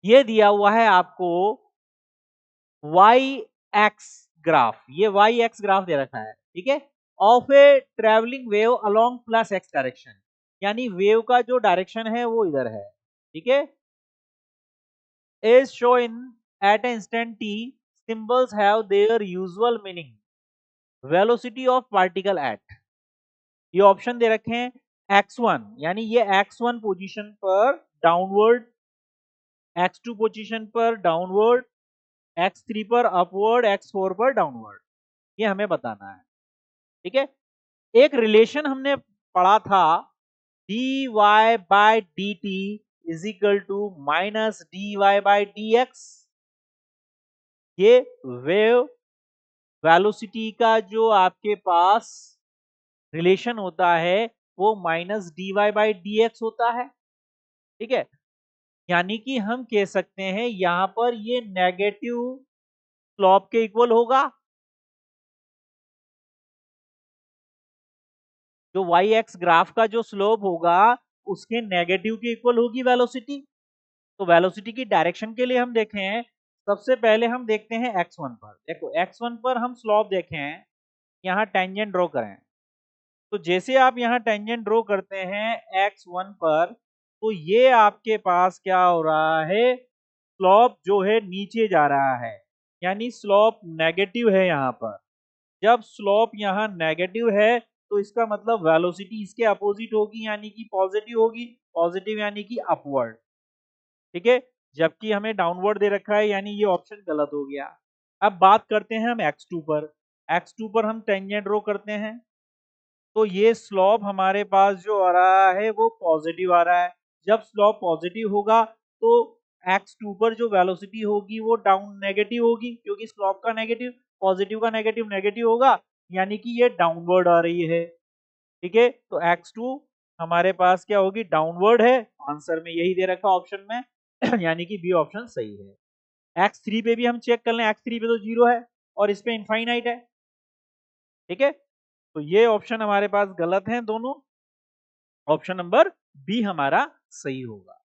ये दिया हुआ है आपको वाई एक्स ग्राफ, ये वाई एक्स ग्राफ दे रखा है, ठीक है, of A travelling wave along plus x direction, यानी वेव का जो डायरेक्शन है वो इधर है, ठीक है, is shown at an instant t, symbols have their usual meaning, velocity of particle at, ये ऑप्शन दे रखे हैं x1 यानी ये x1 पोजीशन पर डाउनवर्ड, x2 पोजीशन पर डाउनवर्ड, x3 पर अपवर्ड, x4 पर डाउनवर्ड, ये हमें बताना है, ठीक है। एक रिलेशन हमने पढ़ा था dy by dt is equal to minus dy by dx, ये वेव वेलोसिटी का जो आपके पास रिलेशन होता है वो माइनस dy बाय dx होता है, ठीक है, यानी कि हम कह सकते हैं यहां पर ये नेगेटिव स्लोप के इक्वल होगा, जो वाई एक्स ग्राफ का जो स्लोप होगा उसके नेगेटिव के इक्वल होगी वेलोसिटी। तो वेलोसिटी की डायरेक्शन के लिए हम देखें, सबसे पहले हम देखते हैं x1 पर, देखो x1 पर हम स्लोप देखें, यहाँ टेंजेंट ड्रॉ करें, तो जैसे आप यहाँ टेंजेंट ड्रॉ करते हैं x1 पर, तो ये आपके पास क्या हो रहा है, स्लोप जो है नीचे जा रहा है, यानी स्लोप नेगेटिव है यहाँ पर। जब स्लोप यहाँ नेगेटिव है तो इसका मतलब वेलोसिटी इसके अपोजिट होगी, यानी कि पॉजिटिव होगी, पॉजिटिव यानी कि अपवर्ड, ठीक है, जबकि हमें डाउनवर्ड दे रखा है, यानी ये ऑप्शन गलत हो गया। अब बात करते हैं हम x2 पर, x2 पर हम टेंजेंट ड्रॉ करते हैं, तो ये स्लोप हमारे पास जो आ रहा है वो पॉजिटिव आ रहा है, जब स्लोप पॉजिटिव होगा तो x2 पर जो वेलोसिटी होगी वो डाउन नेगेटिव होगी, क्योंकि स्लोप का नेगेटिव, पॉजिटिव का नेगेटिव नेगेटिव होगा, यानी कि ये डाउनवर्ड आ रही है, ठीक है, तो x2 हमारे पास क्या होगी, डाउनवर्ड है, आंसर में यही दे रखा ऑप्शन में यानी कि बी ऑप्शन सही है। x3 पे भी हम चेक कर लें, x3 पे तो 0 है और इस पे इनफाइनाइट है, ठीक है, तो ये ऑप्शन हमारे पास गलत हैं दोनों, ऑप्शन नंबर बी हमारा सही होगा।